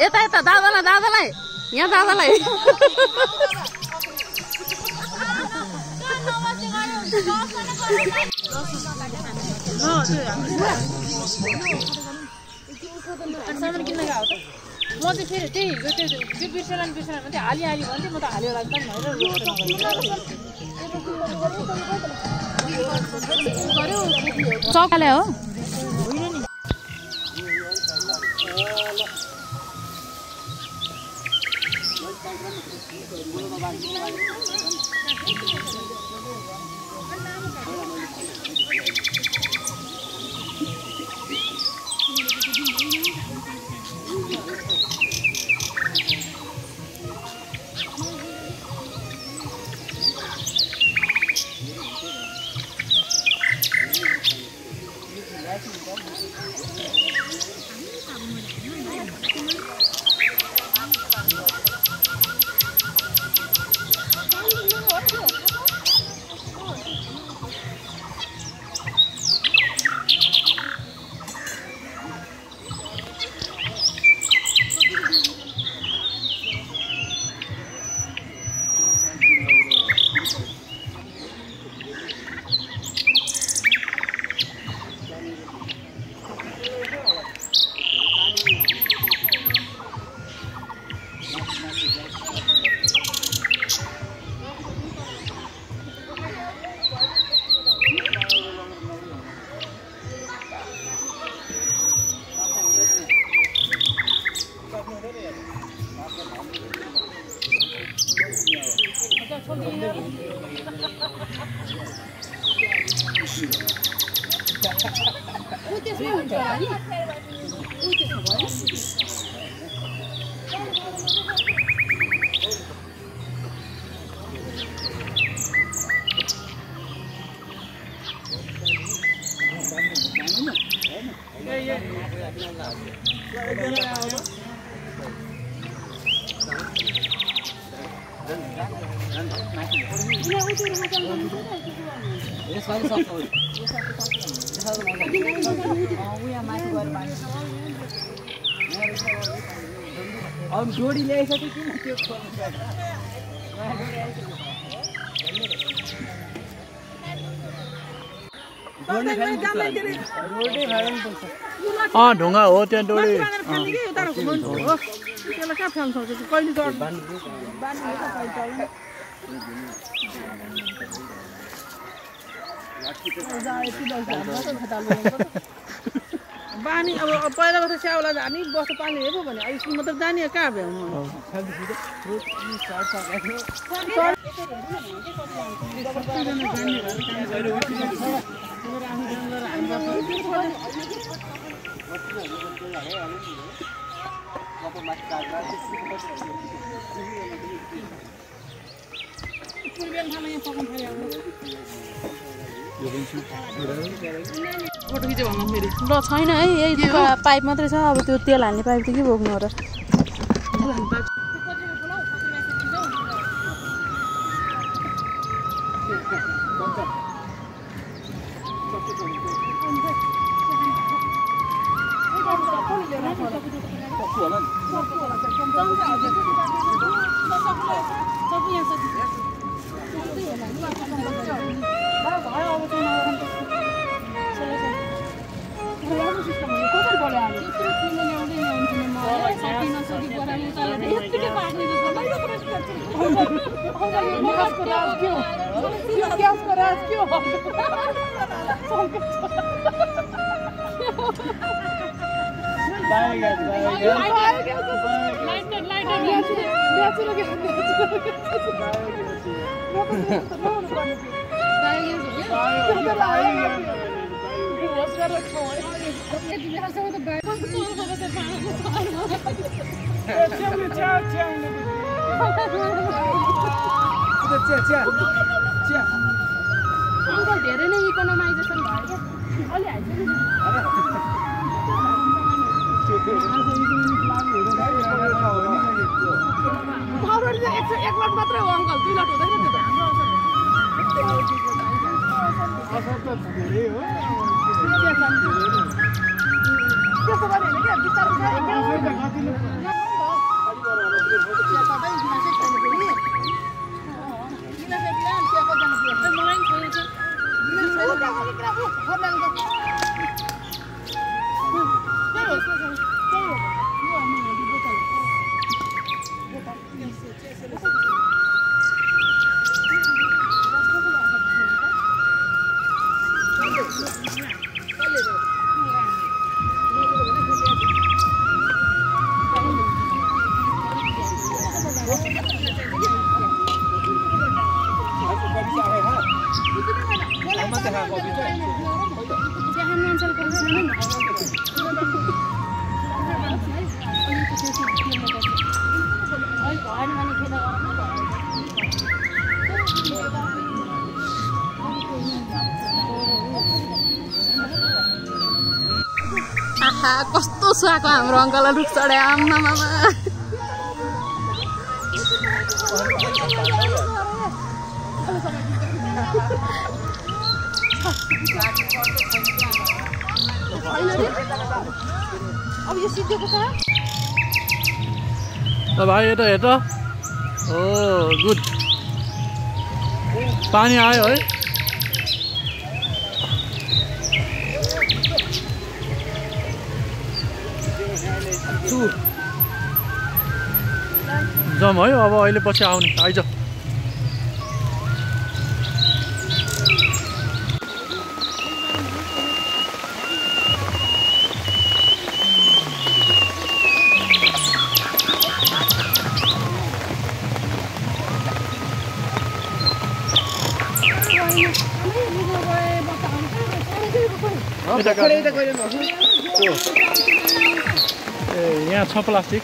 यता यता दादालाई यहाँ दादालाई म चाहिँ फेरि त्यही त्यो बिर्सेलान मात्रै हालिहाली भन्थेँ म त हाल्यो होला चौकाले हो अब जोडी ल्याइसक्यो किन त्यो ढुङ्गा हो त्यहाँ डोरी बानी अब पहिला बस्दा स्याउला जाने बस्दा पानी हेर्नु भने अब स्कुल मात्र जाने कहाँ भ्याउनु ल छैन है यही पाइप मात्रै छ अब त्यो तेल हाल्ने पाइप त के बोक्नु हो र अङ्कल धेरै नै इकोनोमाइजेसन भयो क्या अलि हाइसक्यो एक लट मात्रै हो अङ्कल 2 लट हुँदैन त्यो त हाम्रो असर त धेरै हो त्यसो भने हैन के बिस्तारै आहा कस्तो सुहाएको हाम्रो अङ्कललाई रुख चढ्यो आम्मा मामा अब यो सिद्धेको छ ल भाइ यता हेर त ओ गुड पानी आयो है जम है अब अहिले पछि आउने आइज यहाँ छ प्लास्टिक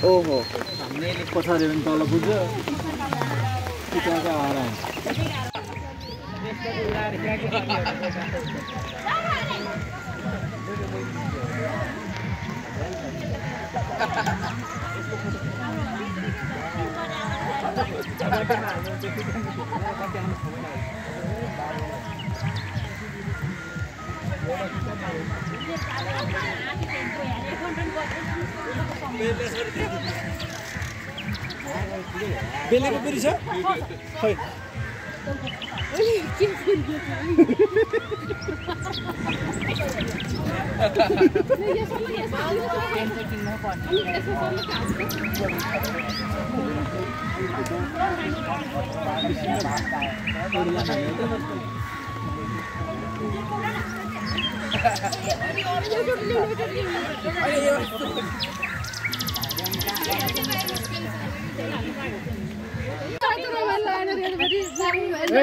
ओहो पछाडि पनि तल पुग्छ बेलेको पुरी छ खै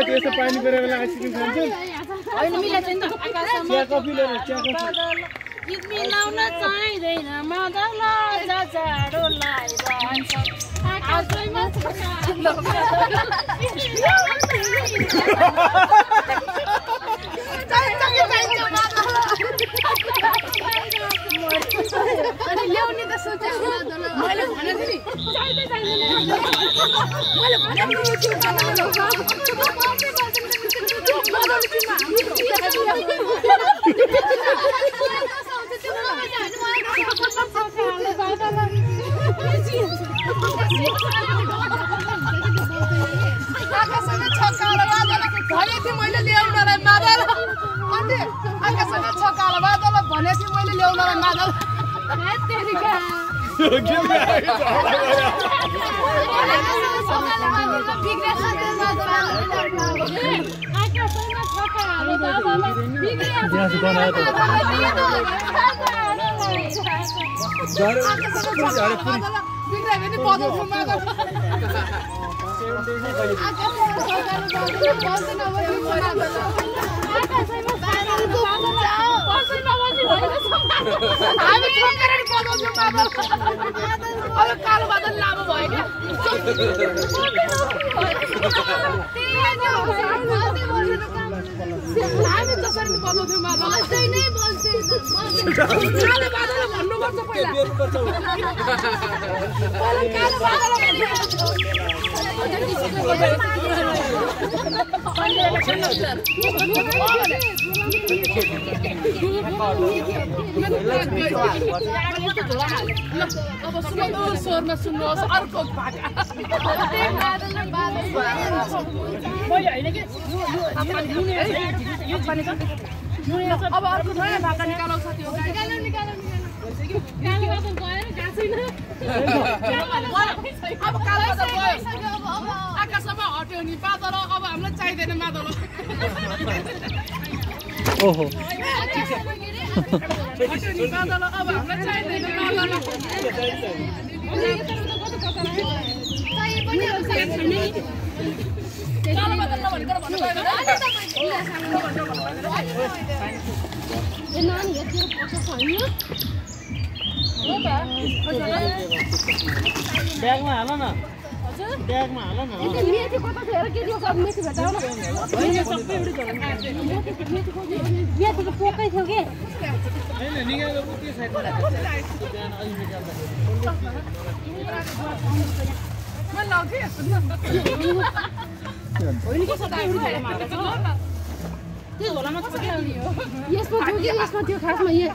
त्यस्तो पानी परेर बेला आइसक्रिम खान्छन् होइन मिलाएको छैन त चिया कफी लिएर चिया कफी गीत मिलाउन चाहिँदैन मदन जाडोलाई भन्छ आजैमा अनि ल्याउने त सोचेको मैले भनेको नि चाहिँदै चाहिँदैन मैले भनेको मैले ल्याउनलाई मादल अनि आकासँग छकाला बादल भने थिएँ मैले ल्याउनलाई मादल कालो बादल लामो भयो क्या हामी जसरी बताउँथ्यौँ बादल नै कालो बादल भन्नुपर्छ पहिला कालो बादल अब सुमधुर स्वरमा सुन्नुहोस् अर्को भाका अब अर्को नयाँ भाका निकालौ साथी अब कालो आकाशमा हट्यो नि बादल अब हामीलाई चाहिँदैन मादल ओहो बादल अब हामीलाई चाहिँदैन मादल कालो बादल नभनेको भन्नु भएन ब्यागमा हाल न ब्यागमा हाल न मेथी कता थियो के थियो सब मेथी भेटाउ न होइन सबै एउटै झोला मेथीको पोकै थियो के हैन निगालो के साइडमा राखेको छ बिहान अलि निकाल्दा म लगे होइन के सबै एउटै झोलामा हालेको छ त्यो झोलामा छ के यसमा थियो कि यसमा थियो खासमा यसमा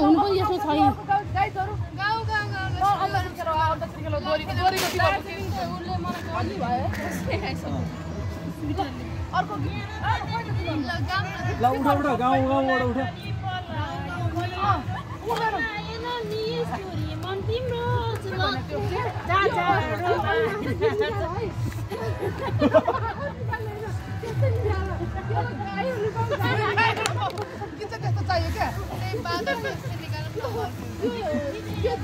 हुनु पनि यसमा छैन गाइजहरु गाउँ गाउँ गाउँ अर्को ल उठा उठा गाउँबाट उठा त्यस्तो चाहियो क्या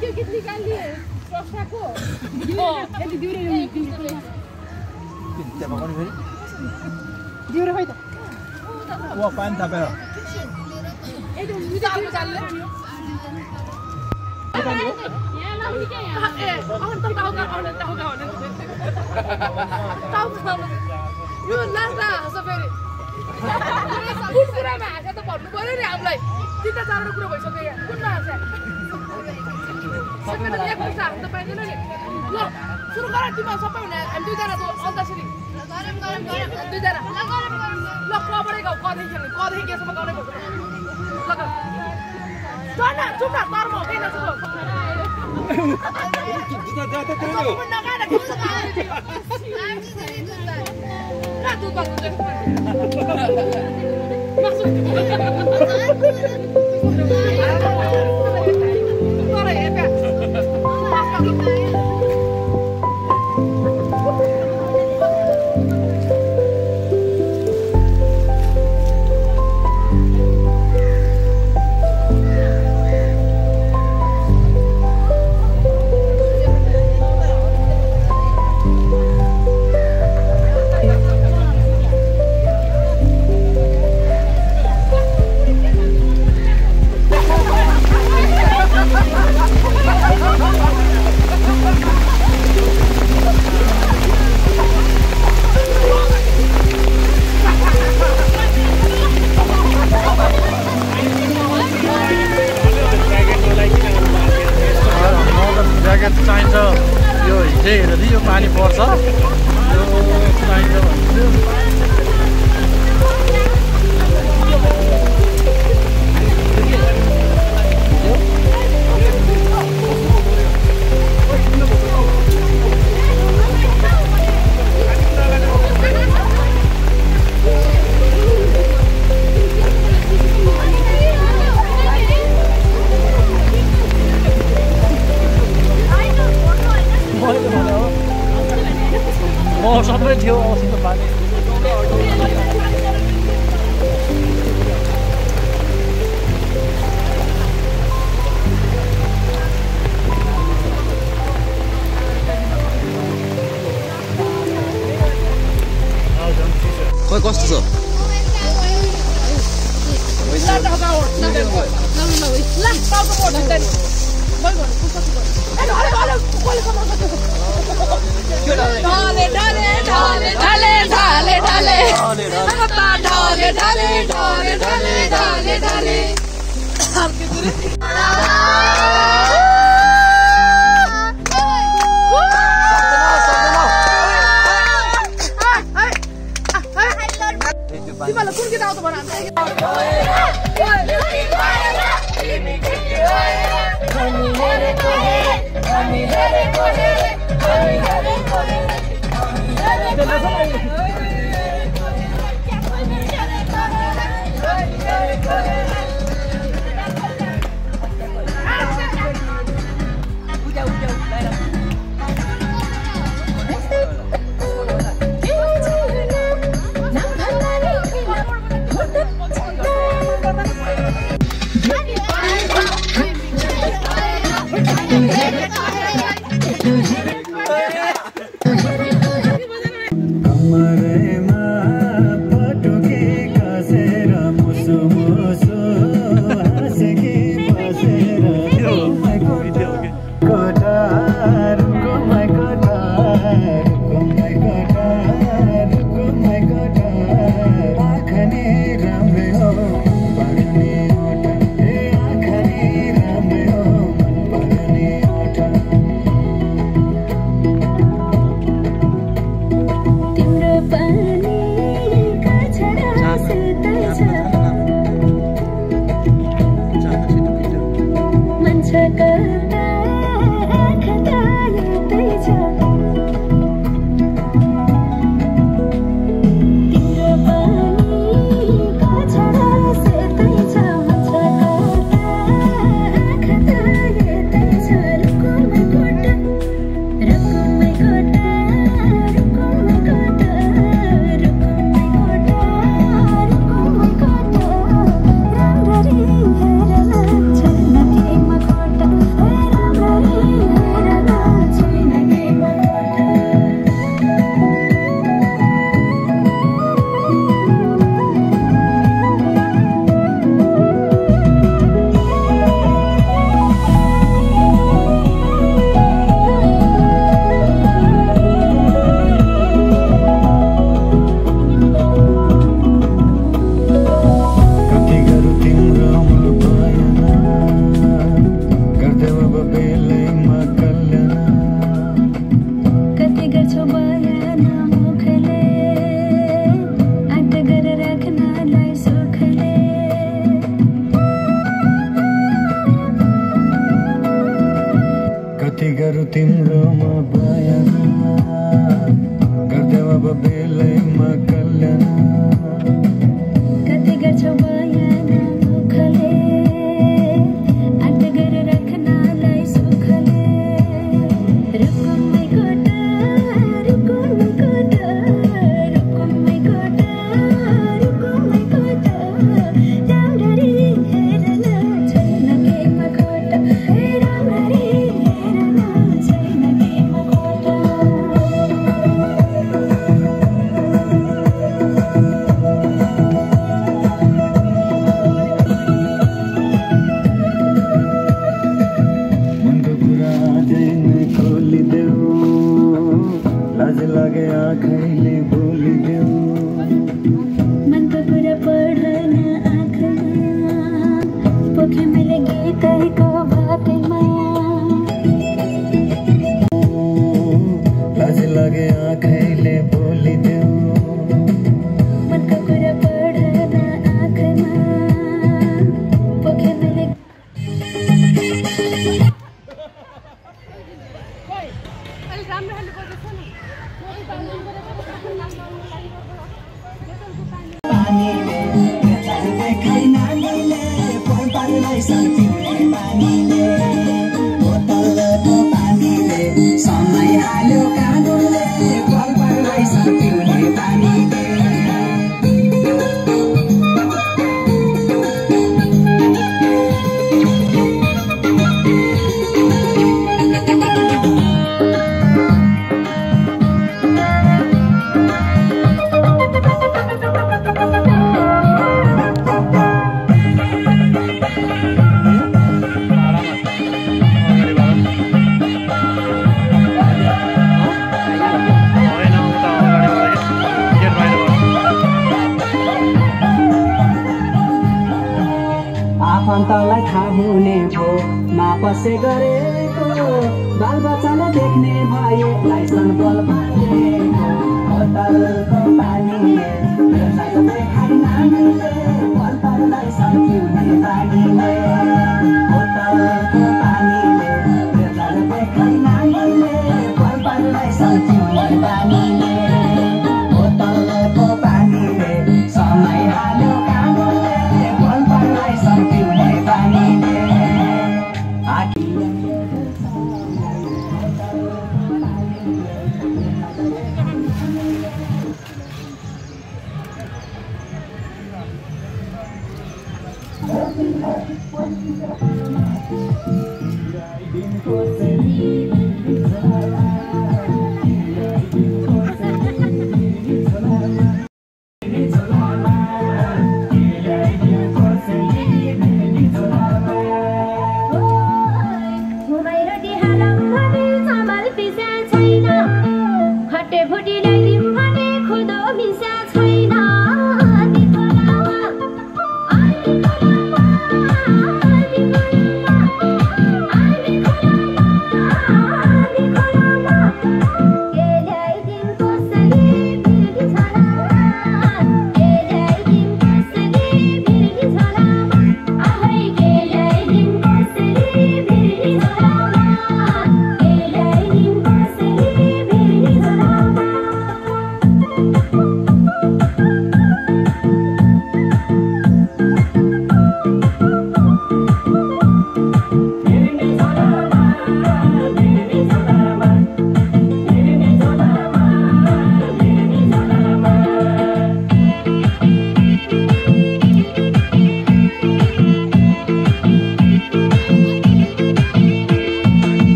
त्यो गीत निकालिदिए प्रश्नको यति दिउरे दिउरे खै त वा पानी थापेर यो नाच्दा हाँस फेरि कुन कुरामा हाँस्या त भन्नु पर्यो नि हामीलाई 3-4 कुरा भइसक्यो यहाँ कुनमा हाँस्या हाँस्नु त पाइँदैन नि ल सुरु गर तिम्रो सबै हुने हामी दुईजना त अन्तखेरि दुईजना ल कबड्डी गाउँ कदेखि खेल्ने कदेखि केसम्म गाउने भएको ल चुप न तर म किन चुप चाहिन्छ यो हिजै हेरेर यो पानी पर्छ यो चाहिन्छ सबै थियो औषध पानी खोइ कस्तो छ ढाले ढाले ढाले ढाले ढाले ढाले ढाले ढाले ढाले ढाले ढाले ढाले तिमीलाई कुन गीत आउँछ भन लगे आँखैले बोलिदेऊ मनको कुरा पढ्न आँखामा पोखे मैले गीतैको भाकैमा लाज लगे आँखैले बोलिदेऊ मनको कुरा पढ्न आँखामा पोखे मैले समय हाल्यो कानुनले पलपललाई सकिउने पानीले आफन्तलाई थाहा हुने भो मापसे गरेको बालबच्चाले देख्ने भए लाइसन बल पालेको होटलको पानीले देखाइ नानीले पलपललाई सकिउने पानीले होटलको पानीले देखाइ नानीले पलपललाई सकिउने पानीले होटलको पानीले समय हाल्यो कानुनले पलपललाई सकिउने पानीले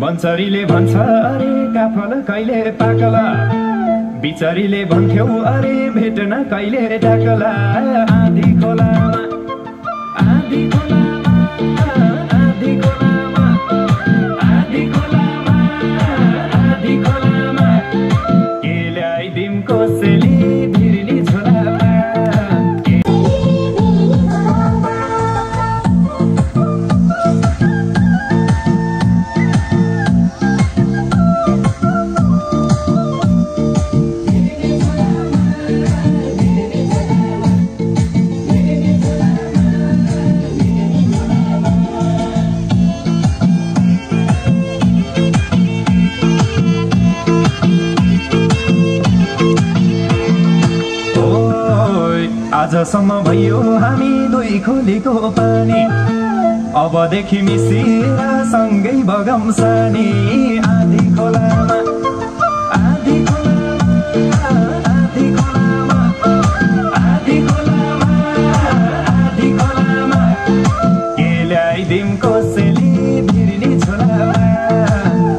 बन्चरीले भन्छ अरे काफल कहिले पाकला बिचरीले भन्थ्यौ अरे भेट्न कहिले डाकला आधी खोलामा आधी खोलामा आधी खोलामा आधी खोलामा आधी खोलामा के ल्याइदिम कोसेली भिर्नी छोरामा आजसम्म भयो हामी दुई खोलीको पानी अबदेखि मिसिएर सँगै बगम सानी आधी खोलामा आधी खोलामा आधी खोलामा आधी खोलामा आधी खोलामा के ल्याइदिम कोसेली भिर्नी छोलामा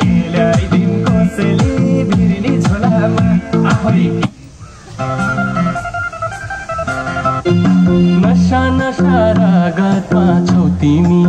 के ल्याइदिम कोसेली भिर्नी छोलामा आफै नशा नशा रागतमा छौ तिमी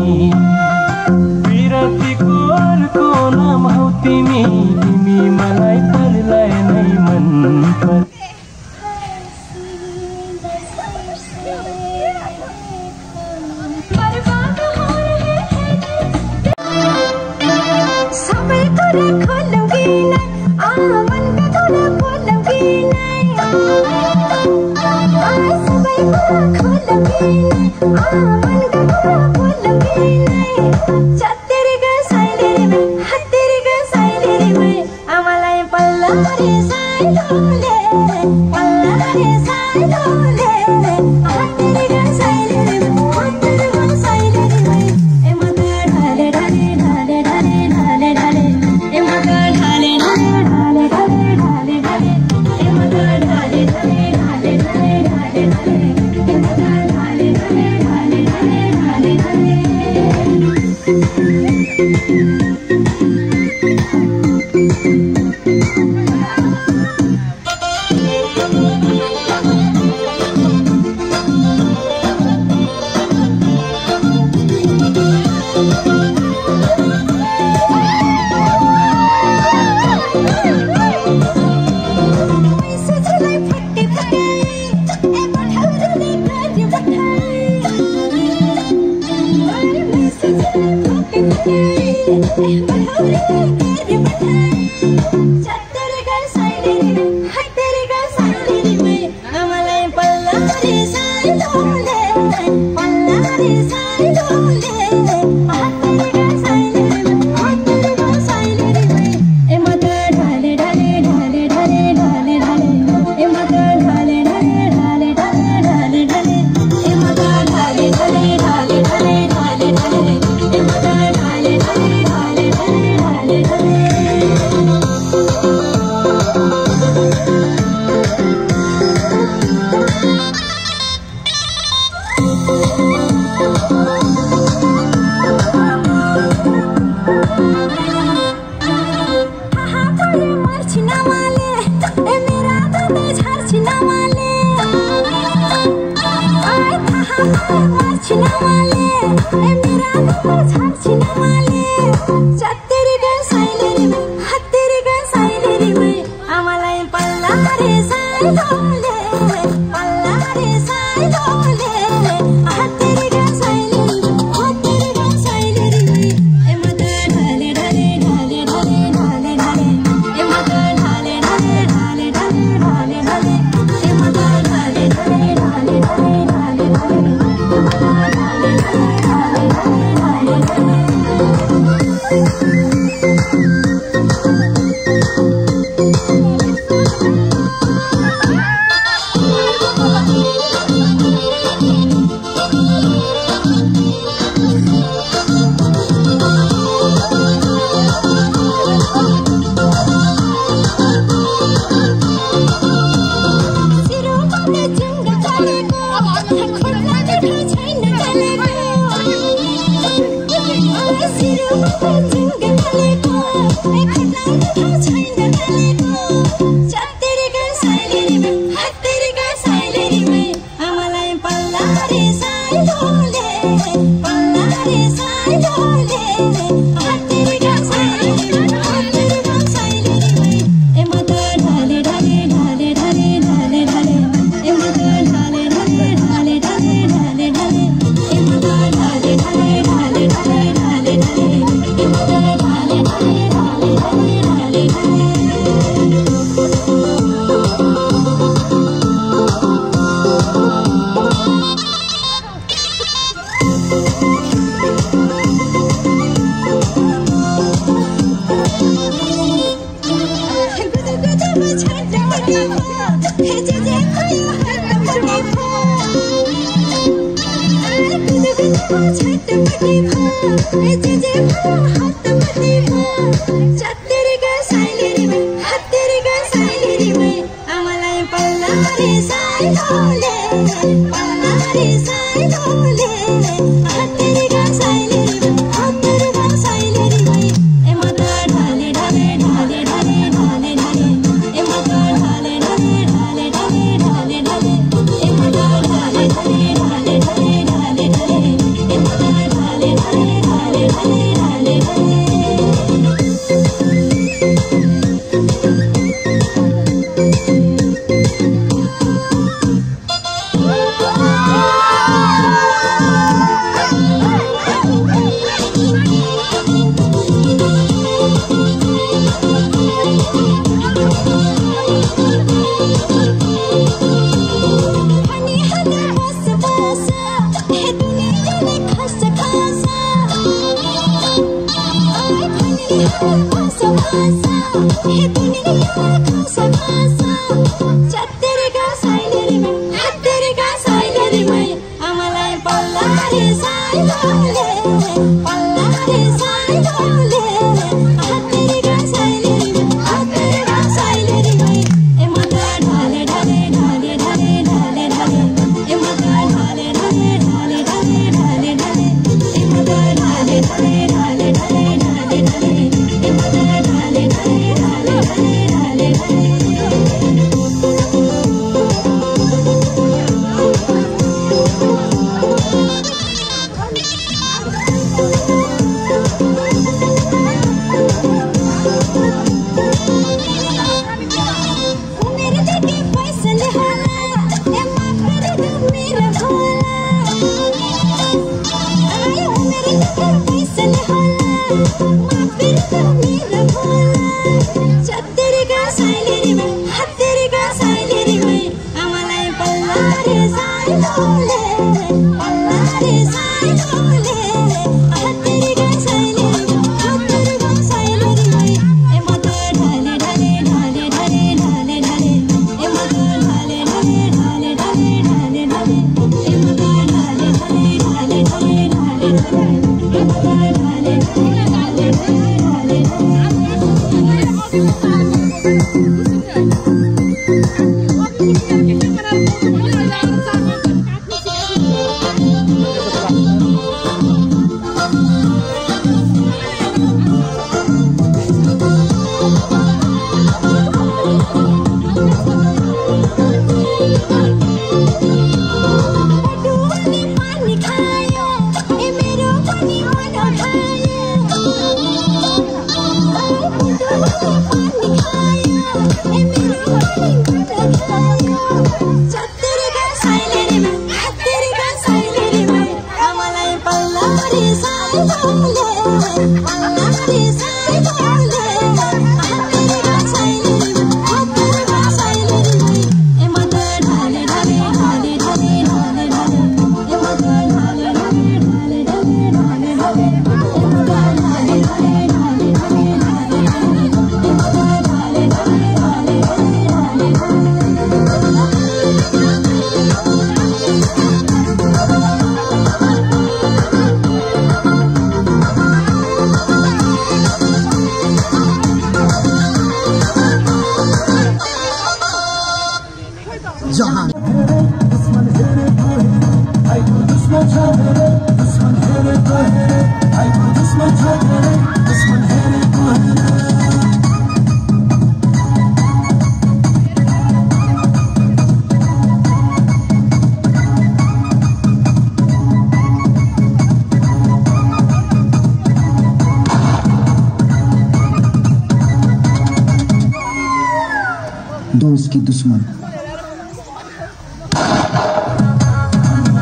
दोस्त की दुश्मन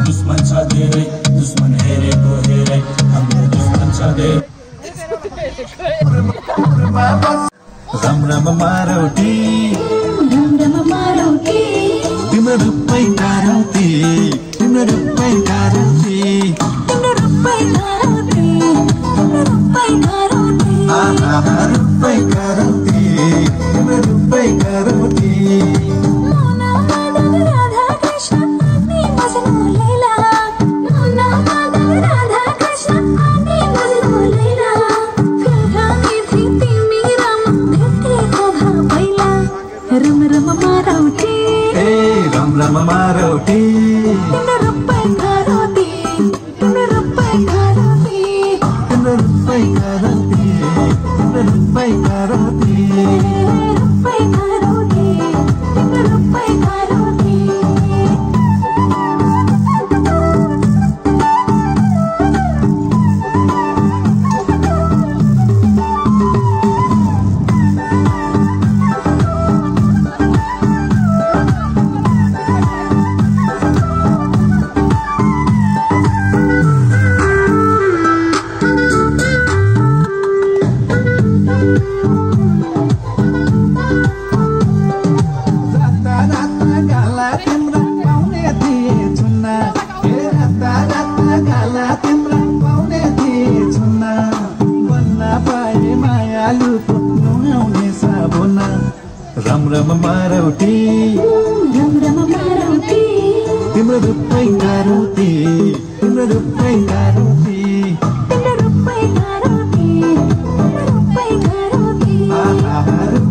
दुश्मन छ धेरै दुश्मन हेरेको हेरे हाम्रो दुश्मन छ धेरै राम राम मारौटी तिम्रो रूपै कारौती तिम्रो रूपै कारौती तिम्रो रूपै कारौती तिम्रो रूपै कारौती आहा रूपै कारौती तिम्रो रूपै कारौती Rama Maroti, Rupai Karoti, Rupai Karoti, Rupai Karoti, Rupai Karoti, Rupai Karoti, Rupai Karoti. मारौटी तिम्रो रूपै गारौटी तिम्रो रूपै गारौटी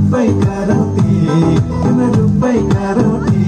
रूपै गारौटी तिम्रो रूपै गारौटी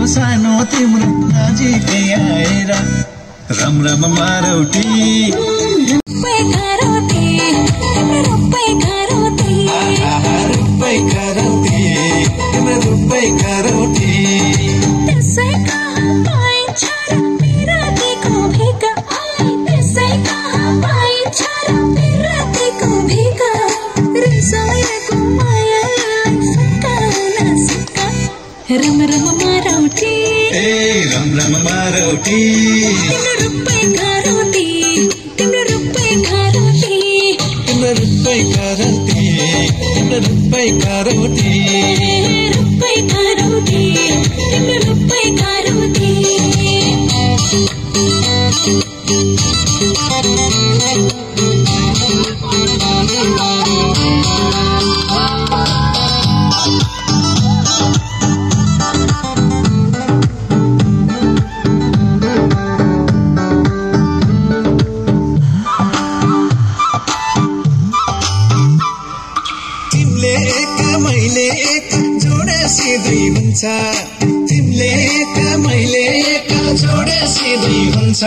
सानो तिम्रो नजिकै आएर रम रम मारौटी रूपै गारौटी तिम्रो रूपै गारौटी त्यसै कहाँ पाइन्छ र पिरातीको भिका त्यसै कहाँ पाइन्छ र पिरातीको भिका रिसाएको मायालाई फकाउन सिका रम रम मारौटी रम रम मारौटी तिम्रो रूपै गारौटी तिम्रो रूपै गारौटी तिम्रो रूपै गारौटी तिम्रो रूपै गारौटी रूपै गारौटी तिम्रो रूपै गारौटी तिमीले एक मैले एक जोडेसी दुई हुन्छ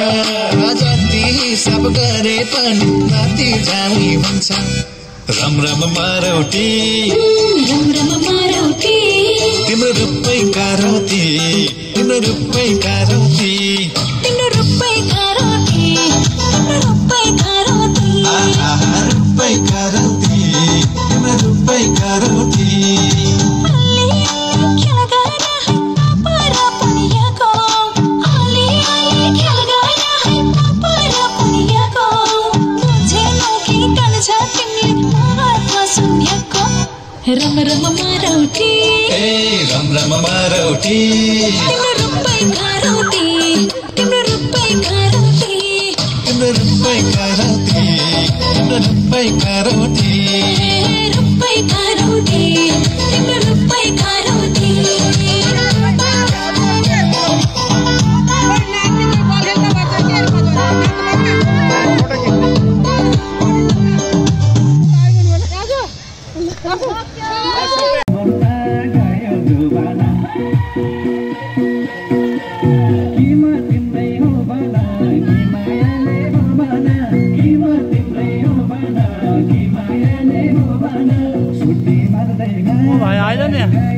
जति सब गरे पनि राति जानी हुन्छ रम रम मारौटी तिम्रो रूपै गारौटी तिम्रो रूपै गारौटी तिम्रो रूपै गारौटी रूपै गारौटी रूपै गारौटी तिम्रो रूपै गारौटी रम रम मारौटी रम रम मारौटी तिम्रो रूपै गारौटी तिम्रो रूपै गारौटी तिम्रो रूपै गारौटी तिम्रो रूपै गारौटी रूपै गारौटी तिम्रो रूपै गारौटी भाइ आइज नि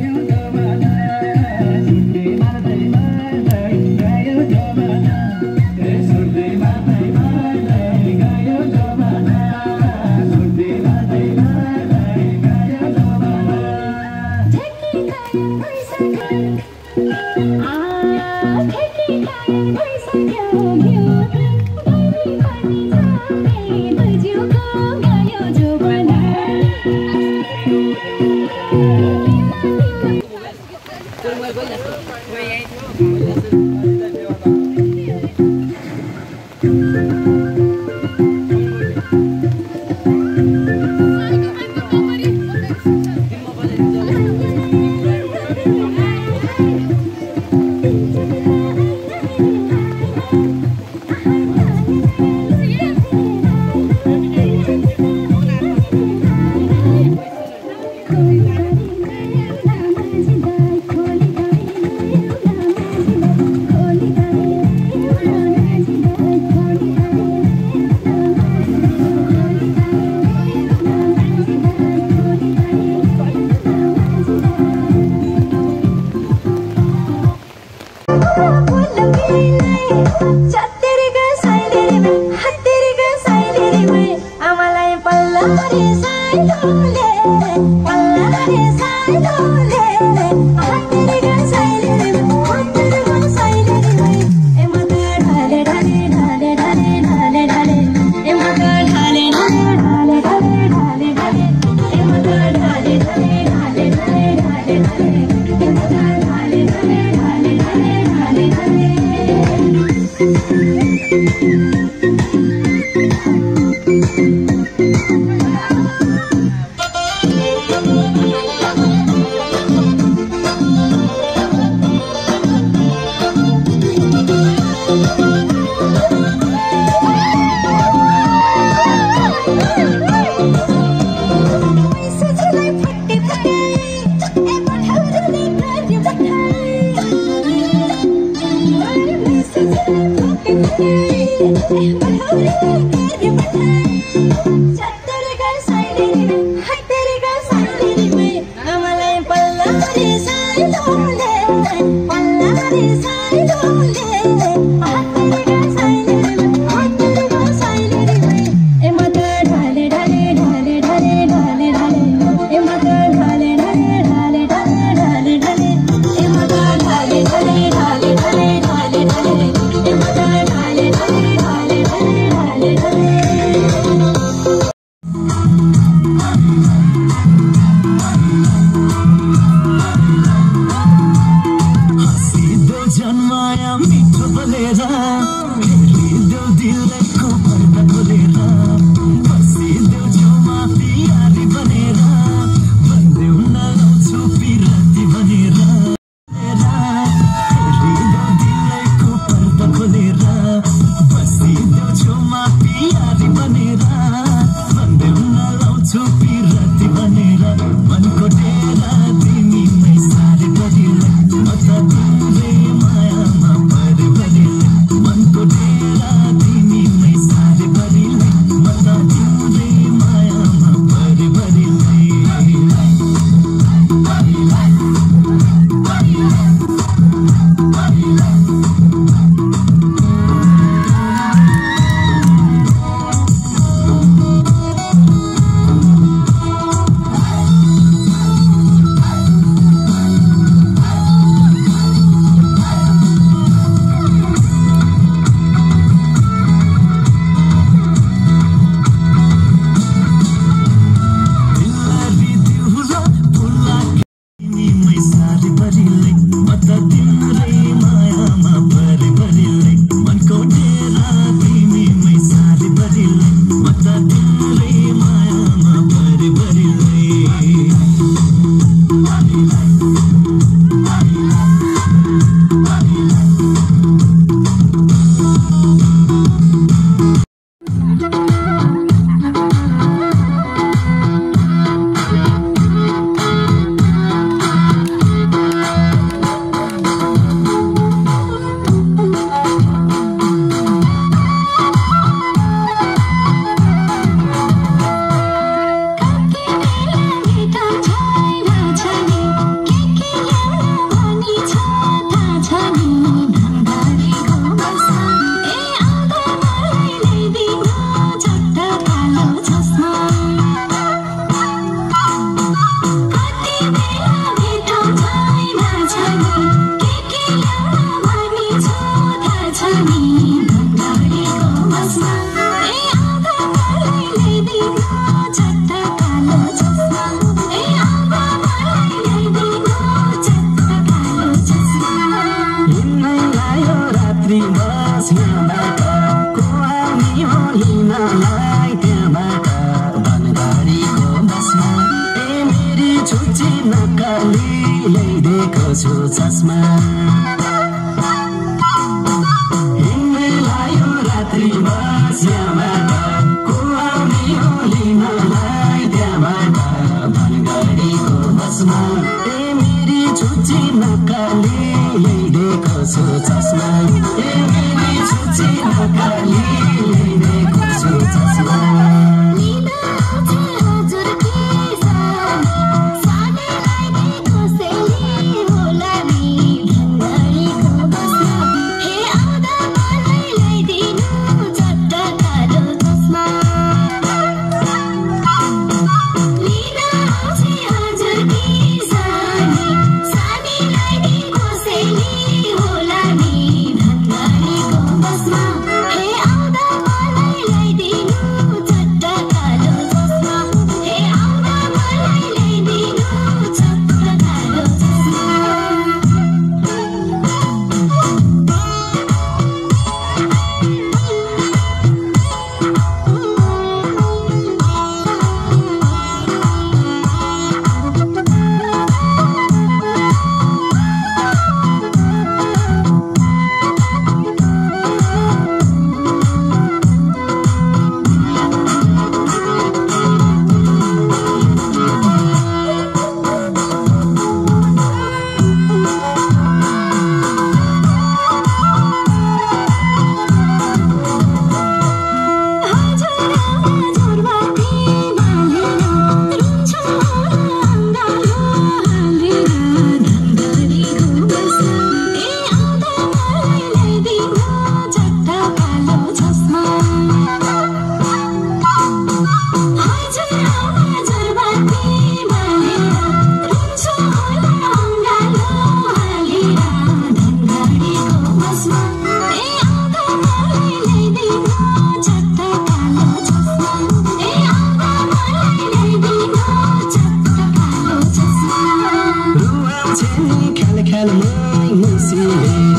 ख्याल ख्यालमा मुसिए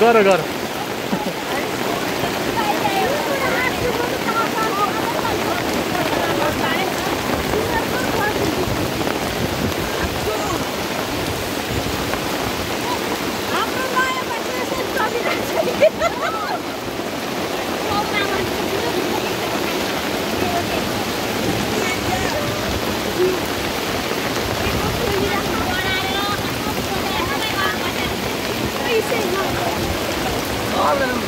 गर गर I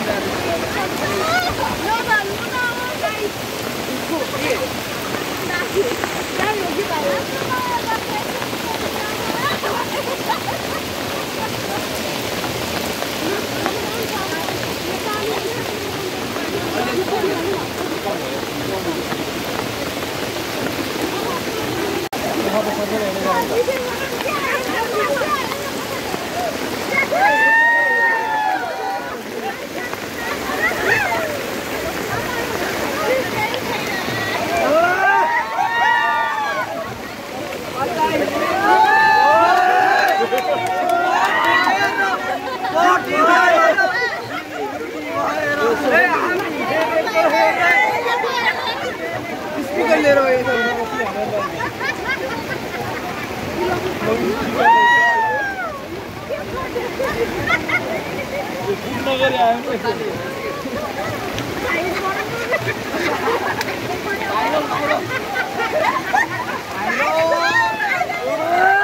know.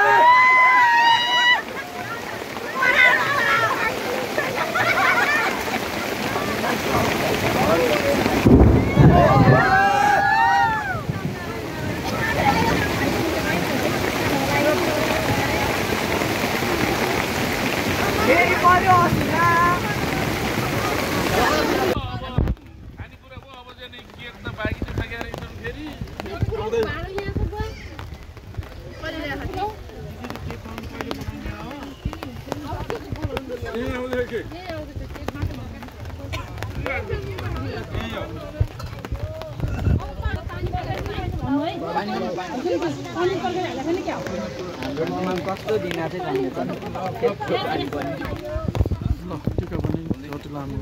कस्तो दिन चाहिँ ल टिका पनि छोटो लामो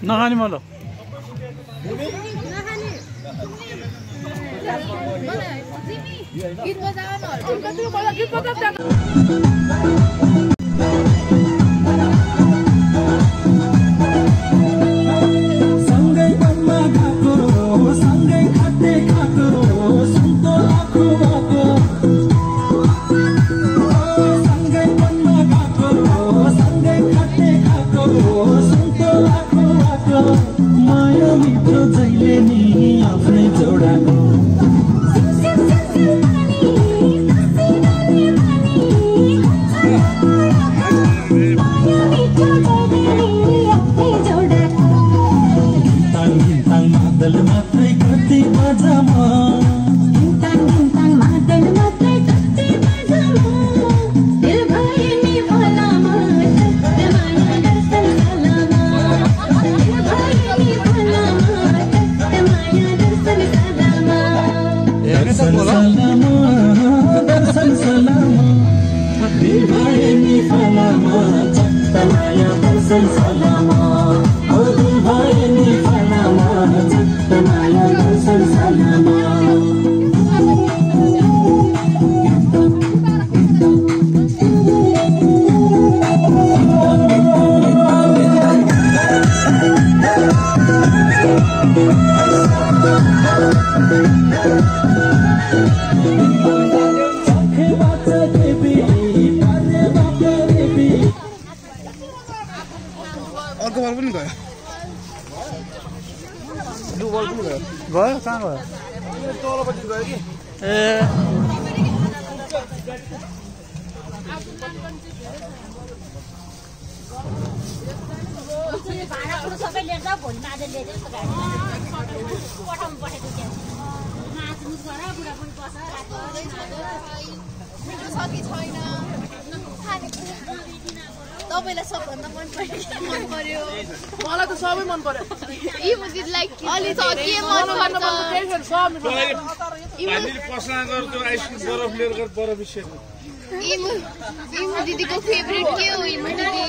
नखाने malo गीत बजाउन गीत बजाउन गयो कहाँ गयो तलपट्टि गयो कि सबै लिएर जाऊ भोलि माझे लिएर जस्तो गाडी पठाउनु पठाएको थियो नाच्नु गर बुढाबुढी बस मिठो छ कि छैन तपाईलाई सबभन्दा मन पर्यो मलाई त सबै मन पर्यो अलि त के मन पर्छ हामीले पसला गर्छु आइसक्रिम बरफ लिएर गएर बरफ सेक्नु इमु दिदीको फेभरेट के हो इमु दिदी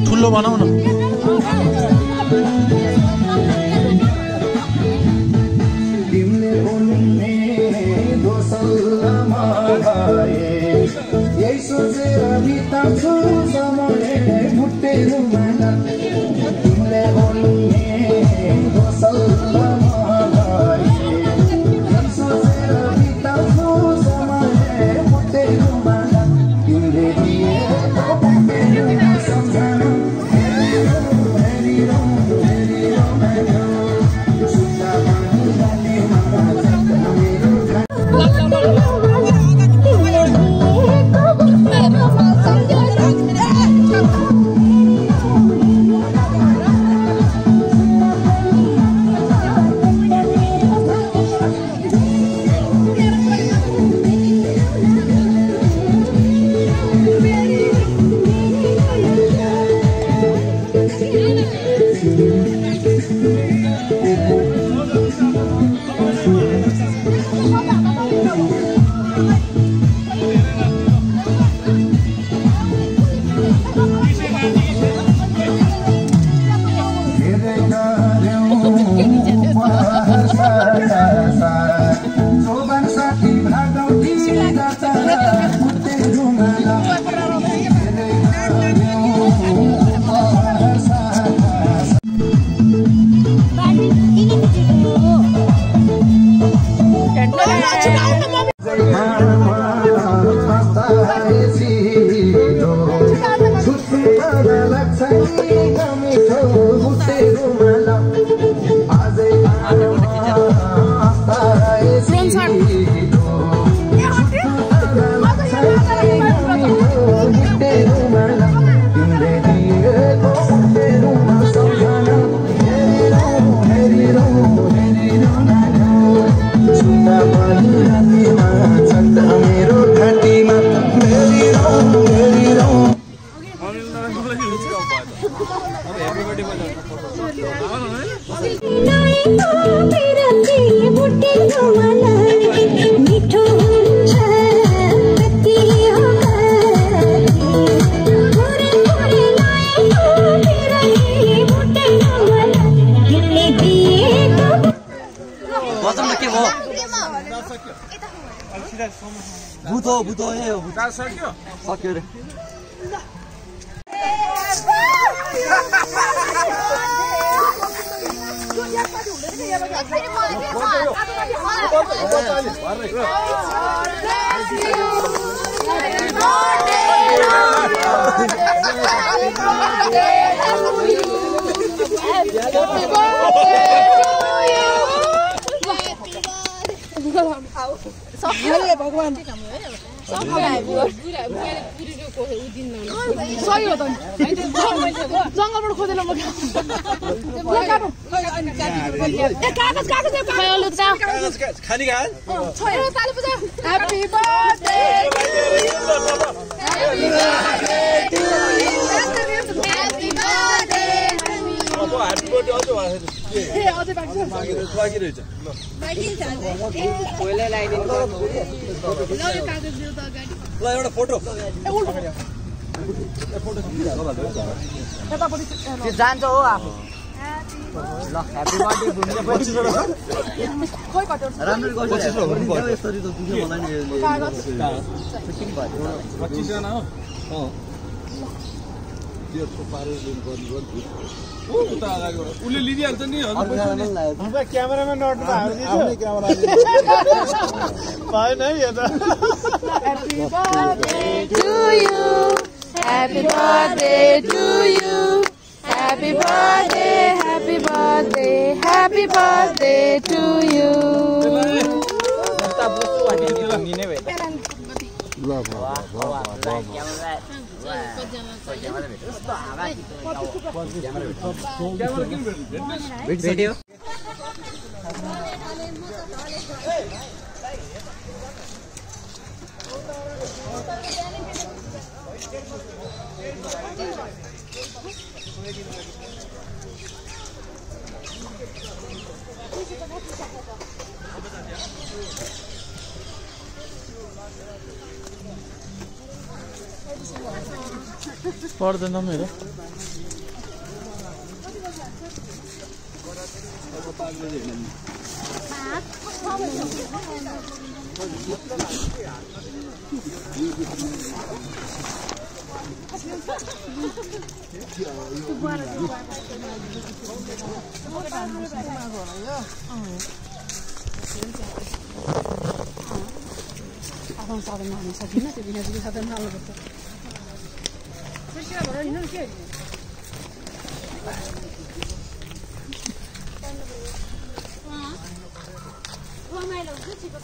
ठुलो बनाऊ न तिमीले बोल्ने दोसल्लामा भए यही सोचेर बिताउँछु समय मुट्टेरुमा तिमीले बोल्ने दोसल्लामा भए यही सोचेर बिताउँछु समय मुट्टेरुमा तिमीले दिएको मुट्टेरुमा सम्झना बुतो यो सक्यो रे भगवान सही हो त जङ्गलबाट खोजेर म खाली खा ह्याप्पी बर्थडे एउटा फोटो जान्छ हो आफू ल ह्याप्पी बर्थडे घुम्ने खोइ कट्यो राम्रो गर्छ यसरी त दुख्यो होला नि फिटिङ भयो 25 जना हो यो पारो गर्नु उता अगाडि उले लिदिहाल्छ नि हजुर क्यामेरामा नट हाल्दिन्छ आफ्नै क्यामेरा भएन है यो त Happy birthday to you. Happy birthday to you. Happy birthday, happy birthday, happy birthday to you. Video पर्दैन मेरो साधन हाल्न सकिन्न त्यो बिना चाहिँ साधन हाल्नुपर्छ रमाइलो हुन्छ छिटो